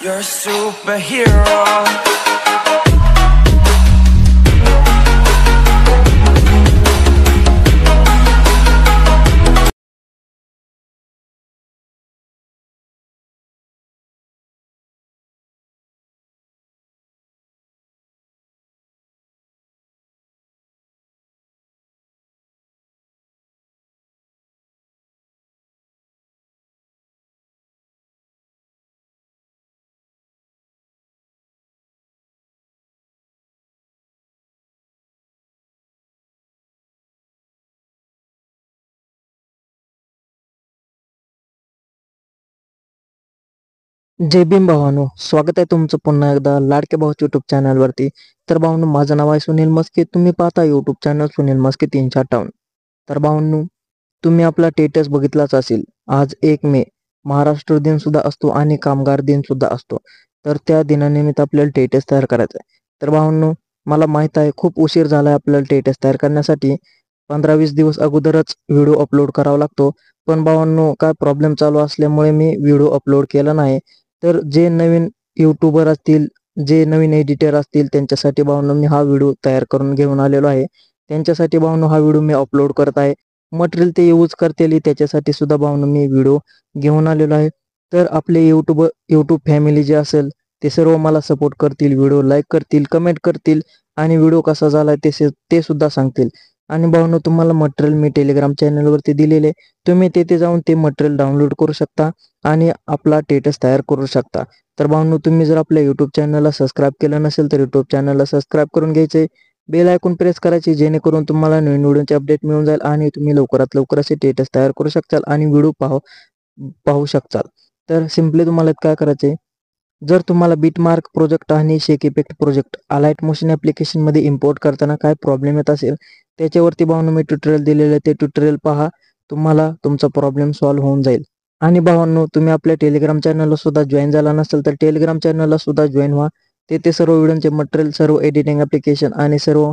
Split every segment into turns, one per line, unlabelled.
You're a superhero.
जय भीम भावानो, स्वागत आहे तुमचं पुन्हा एकदा लाडके भाऊ यूट्यूब चॅनलवरती. तर भावांनो, माझं नाव आहे सुनील मस्के. तुम्ही पाहता यूट्यूब चॅनल सुनील मस्के 358. तर भावांनो, तुम्ही आपला स्टेटस बघितलाच असेल. आज 1 मे महाराष्ट्र दिन सुद्धा असतो आणि कामगार दिन सुद्धा असतो. तर त्या दिनानिमित्त आपल्याला स्टेटस तयार करायचं आहे. तर भावांनो, मला माहित आहे खूप उशीर झाला आहे आपल्याला स्टेटस तयार करण्यासाठी. 15-20 दिवस अगोदरच व्हिडिओ अपलोड करावा लागतो. पण भावांनो, काय प्रॉब्लेम चालू असल्यामुळे मी व्हिडिओ अपलोड केला नाही. तर जे नवीन यूट्यूबर असतील, जे नवीन एडिटर असतील, त्यांच्यासाठी भावांनो मी हा व्हिडिओ तयार करून घेऊन आलेलो आहे. त्यांच्यासाठी भावांनो हा व्हिडिओ मी अपलोड करत आहे. मटेरियल ते यूज करतील त्याच्यासाठी सुद्धा भावांनो मी व्हिडिओ घेऊन आलेलो आहे. तर आपले यूट्यूब फॅमिली जे असेल ते सर्व मला सपोर्ट करतील, व्हिडिओ लाईक करतील, कमेंट करतील आणि व्हिडिओ कसा झाला ते सुद्धा सांगतील. आणि भावांनो, तुम्हाला मटेरियल मी टेलिग्राम चॅनलवरती दिलेले, तुम्ही तेथे जाऊन ते मटेरियल डाउनलोड करू शकता आणि आपला स्टेटस तयार करू शकता. तर भावांनो, तुम्ही जर आपल्या यूट्यूब चॅनलला सबस्क्राईब केलं नसेल तर यूट्यूब चॅनलला सबस्क्राईब करून घ्यायचे, बेल आयकॉन प्रेस करायची, जेणेकरून तुम्हाला नवीन व्हिडिओचे अपडेट मिळून जाईल आणि तुम्ही लवकरात लवकर असे स्टेटस तयार करू शकताल आणि व्हिडिओ पाहू शकताल. तर सिम्पली तुम्हाला काय करायचे, जर तुम्हाला बिटमार्क प्रोजेक्ट आणि शेक इफेक्ट प्रोजेक्ट अलाइट मोशन ॲप्लिकेशनमध्ये इम्पोर्ट करताना काय प्रॉब्लेम येत असेल, त्याच्यावरती भावांनो मी ट्युटोरियल दिलेलं आहे. ते ट्युटोरियल पहा, तुम्हाला तुमचा प्रॉब्लेम सॉल्व्ह होऊन जाईल. आणि भावांनो, तुम्ही आपल्या टेलिग्राम चॅनलला सुद्धा जॉईन झाला नसेल तर टेलिग्राम चॅनलला सुद्धा जॉईन व्हा. ते सर्व व्हिडिओचे मटेरियल, सर्व एडिटिंग ॲप्लिकेशन आणि सर्व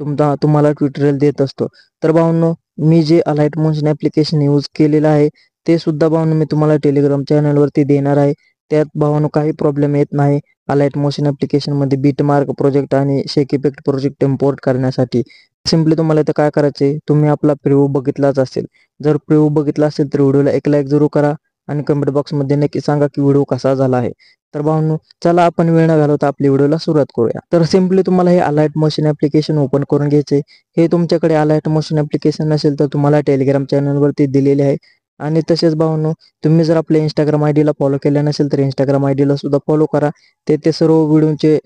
तुम्हाला ट्युटोरियल देत असतो. तर भावांनो, मी जे अलाइट मोशन ॲप्लिकेशन यूज केलेलं आहे ते सुद्धा भावांनो मी तुम्हाला टेलिग्राम चॅनलवरती देणार आहे. त्यात भावांनो काही प्रॉब्लेम येत नाही अलाइट मोशन ॲप्लिकेशनमध्ये बिटमार्क प्रोजेक्ट आणि शेक इफेक्ट प्रोजेक्ट इम्पोर्ट करण्यासाठी. सिम्पली तुम्हाला इथं काय करायचे, तुम्ही आपला प्रिव्ह्यू बघितलाच असेल. जर प्रिव्ह्यू बघितला असेल तर व्हिडिओला एक लाईक जरूर करा आणि कमेंट बॉक्समध्ये नक्की सांगा की व्हिडिओ कसा झाला आहे. तर भावांनो, चला आपण वेळ न घालवता आपल्या व्हिडिओला सुरुवात करूया. तर सिम्पली तुम्हाला हे अलाइट मोशन ॲप्लिकेशन ओपन करून घ्यायचे. हे तुमच्याकडे अलाइट मोशन ॲप्लिकेशन नसेल तर तुम्हाला टेलिग्राम चॅनलवरती दिलेले आहे. आणि तसेच भावांनो, तुम्ही जर आपल्या इंस्टाग्राम आयडीला फॉलो केलं नसेल तर इंस्टाग्राम आयडीला सुद्धा फॉलो करा. ते सर्व व्हिडिओचे,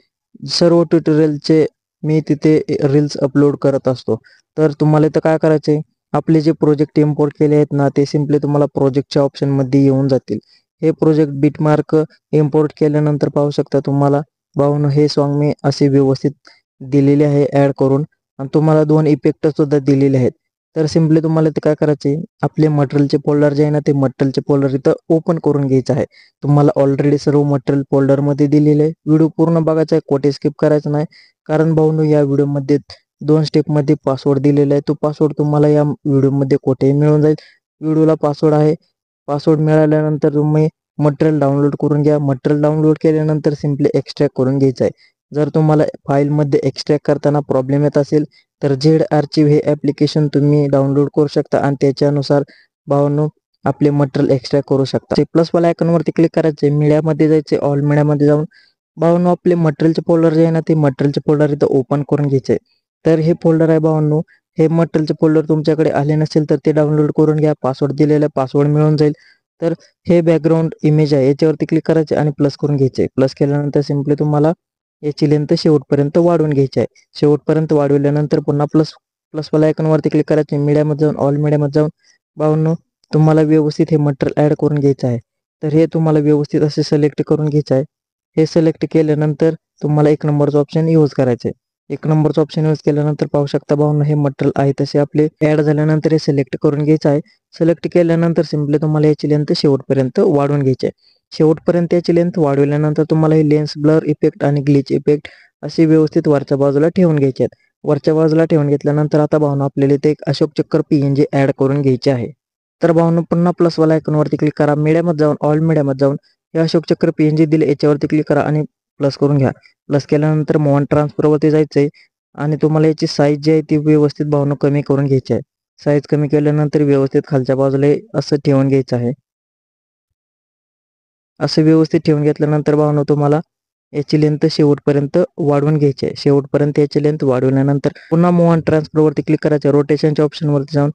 सर्व ट्युटोरियलचे मी तिथे रील्स अपलोड करत असतो. तर तुम्हाला इथं काय करायचे, आपले जे प्रोजेक्ट इम्पोर्ट केले आहेत ना, ते सिम्पली तुम्हाला प्रोजेक्टच्या ऑप्शनमध्ये येऊन जातील. हे प्रोजेक्ट बिटमार्क इम्पोर्ट केल्यानंतर पाहू शकता तुम्हाला भावांनो, हे सॉन्ग मी असे व्यवस्थित दिलेले आहे ॲड करून आणि तुम्हाला 2 इफेक्ट सुद्धा दिलेले आहेत. तर सिम्पली तुम्हाला इथे काय करायचे, आपले मटेरियलचे फोल्डर जे आहे ना, ते मटेरियलचे फोल्डर इथं ओपन करून घ्यायचं आहे. तुम्हाला ऑलरेडी सर्व मटेरियल फोल्डरमध्ये दिलेले आहे. व्हिडिओ पूर्ण बघायचा आहे, कोठे स्किप करायचं नाही. कारण भावांनो, या व्हिडिओमध्ये 2 स्टेपमध्ये पासवर्ड दिलेला आहे. तो पासवर्ड तुम्हाला या व्हिडिओमध्ये कुठेही मिळून जाईल. व्हिडिओला पासवर्ड आहे. पासवर्ड मिळाल्यानंतर तुम्ही मटेरियल डाउनलोड करून घ्या. मटेरियल डाउनलोड केल्यानंतर सिम्पली एक्स्ट्रॅक्ट करून घ्यायचं आहे. जर तुम्हाला फाईलमध्ये एक्स्ट्रॅक्ट करताना प्रॉब्लेम येत असेल तर झेड आर्चिव हे ॲप्लिकेशन तुम्ही डाउनलोड करू शकता आणि त्याच्यानुसार भावांनो आपले मटेरियल एक्स्ट्रॅक्ट करू शकता. ते प्लसवाला आयकॉनवरती क्लिक करायचे, मीडियामध्ये जायचे, ऑल मीडियामध्ये जाऊन भावांनो आपले मटेरियलचे फोल्डर जे आहे ना, ते मटेरियलचे फोल्डर इथं ओपन करून घ्यायचे. तर हे फोल्डर आहे भावांनो, हे मटेरियलचे फोल्डर तुमच्याकडे आले नसेल तर ते डाउनलोड करून घ्या. पासवर्ड दिलेला पासवर्ड मिळून जाईल. तर हे बॅकग्राऊंड इमेज आहे, याच्यावरती क्लिक करायचे आणि प्लस करून घ्यायचे. प्लस केल्यानंतर सिम्पली तुम्हाला याची लेंथ शेवटपर्यंत वाढवून घ्यायची आहे. शेवटपर्यंत वाढवल्यानंतर पुन्हा प्लसवाला आयकॉनवरती क्लिक करायचे, मीडियामध्ये जाऊन ऑल मीडियामध्ये जाऊन भावांनो तुम्हाला व्यवस्थित हे मटेरियल ॲड करून घ्यायचं आहे. तर हे तुम्हाला व्यवस्थित असे सिलेक्ट करून घ्यायचं आहे. हे सिलेक्ट केल्यानंतर तुम्हाला 1 नंबरचं ऑप्शन यूज करायचं आहे. 1 नंबरचं ऑप्शन यूज केल्यानंतर पाहू शकता भावांनो, हे मटेरियल आहे तसे आपले ॲड झाल्यानंतर हे सिलेक्ट करून घ्यायचं आहे. सिलेक्ट केल्यानंतर सिम्पली तुम्हाला याची लेंथ शेवटपर्यंत वाढवून घ्यायची आहे. शेवटपर्यंत याची लेंथ वाढवल्यानंतर तुम्हाला हे लेन्स ब्लर इफेक्ट आणि ग्लिच इफेक्ट असे व्यवस्थित वरच्या बाजूला ठेवून घ्यायचे आहेत. वरच्या बाजूला ठेवून घेतल्यानंतर आता भावांनो आपल्याला इथे एक अशोक चक्कर PNG ॲड करून घ्यायचे आहे. तर भावांनो पुन्हा प्लसवाला आयकॉनवरती क्लिक करा, मीडियामध्ये जाऊन ऑल मीडियामध्ये जाऊन हे अशोक चक्र PNG दिले याच्यावरती क्लिक करा आणि प्लस करून घ्या. प्लस केल्यानंतर मोहन ट्रान्सफरवरती जायचं आहे आणि तुम्हाला याची साईज जी आहे ती व्यवस्थित भावना कमी करून घ्यायची आहे. साईज कमी केल्यानंतर व्यवस्थित खालच्या बाजूला असं ठेवून घ्यायचं आहे. असं व्यवस्थित ठेवून घेतल्यानंतर भावना तुम्हाला याची लेंथ शेवटपर्यंत वाढवून घ्यायची आहे. शेवटपर्यंत याची लेंथ वाढवल्यानंतर पुन्हा मूव ऑन ट्रान्सफरवरती क्लिक करायचं. रोटेशनच्या ऑप्शनवरती जाऊन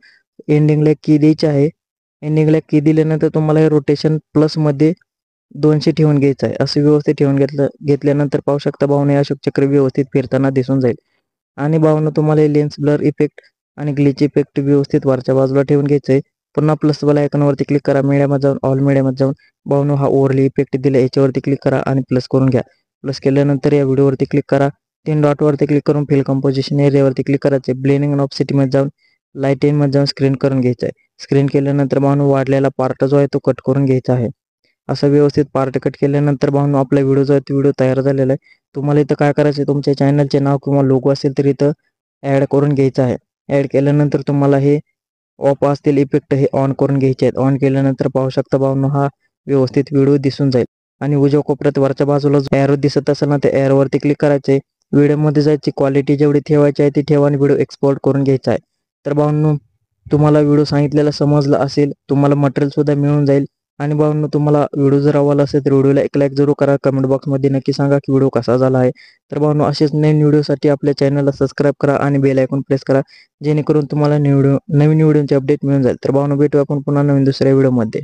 एंडिंगला की द्यायची आहे. एंडिंगला की दिल्यानंतर तुम्हाला हे रोटेशन प्लसमध्ये 200 ठेवून घ्यायचं आहे. असं व्यवस्थित ठेवून घेतल्यानंतर पाहू शकता भावना अशोक चक्र व्यवस्थित फिरताना दिसून जाईल. आणि भावना तुम्हाला लेन्स ब्लर इफेक्ट आणि ग्लिच इफेक्ट व्यवस्थित वरच्या बाजूला ठेवून घ्यायचं आहे. पुन्हा प्लस वाला आयकॉनवरती क्लिक करा. मीडियामध्ये जाऊन ऑल मीडियामध्ये जाऊन भावना हा ओव्हरली इफेक्ट दिला याच्यावरती क्लिक करा आणि प्लस करून घ्या. प्लस केल्यानंतर या व्हिडिओवरती क्लिक करा. 3 डॉटवरती क्लिक करून फिल कंपोजिशन एरियावरती क्लिक करायचे. ब्लेंडिंग अँड ऑप्सिटीमध्ये जाऊन लाईटिंगमध्ये जाऊन स्क्रीन करून घ्यायचं आहे. स्क्रीन केल्यानंतर भावना वाढलेला पार्ट जो आहे तो कट करून घ्यायचा आहे. असं व्यवस्थित पार्ट कट केल्यानंतर भावना आपला व्हिडिओ जो आहे तो व्हिडिओ तयार झालेला आहे. तुम्हाला इथं काय करायचं आहे, तुमच्या चॅनलचे नाव किंवा लोगो असेल तर इथं ॲड करून घ्यायचं आहे. ॲड केल्यानंतर तुम्हाला हे ऑफ असतील इफेक्ट हे ऑन करून घ्यायचे आहेत. ऑन केल्यानंतर पाहू शकता भावना हा व्यवस्थित व्हिडिओ दिसून जाईल. आणि उजव्या कोपऱ्यात वरच्या बाजूला एरो दिसत असेल ना, त्या एरोवरती क्लिक करायचे. व्हिडिओमध्ये जायची क्वालिटी जेवढी ठेवायची आहे ती ठेवा आणि व्हिडिओ एक्सपोर्ट करून घ्यायचा आहे. तर भावनो तुम्हाला व्हिडिओ सांगितलेला समजला असेल, तुम्हाला मटेरियल सुद्धा मिळून जाईल. आणि भावनो तुम्हाला व्हिडिओ जर आवडला असेल तर व्हिडिओला एक लाईक जरूर करा. कमेंट बॉक्समध्ये नक्की सांगा की व्हिडिओ कसा झाला आहे. तर भावनो असेच नवीन व्हिडिओसाठी आपल्या चॅनलला सबस्क्राईब करा आणि बेल आयकॉन प्रेस करा, जेणेकरून तुम्हाला नवीन व्हिडिओचे अपडेट मिळून जाईल. तर भावनो भेटू आपण पुन्हा नवीन दुसऱ्या व्हिडिओमध्ये.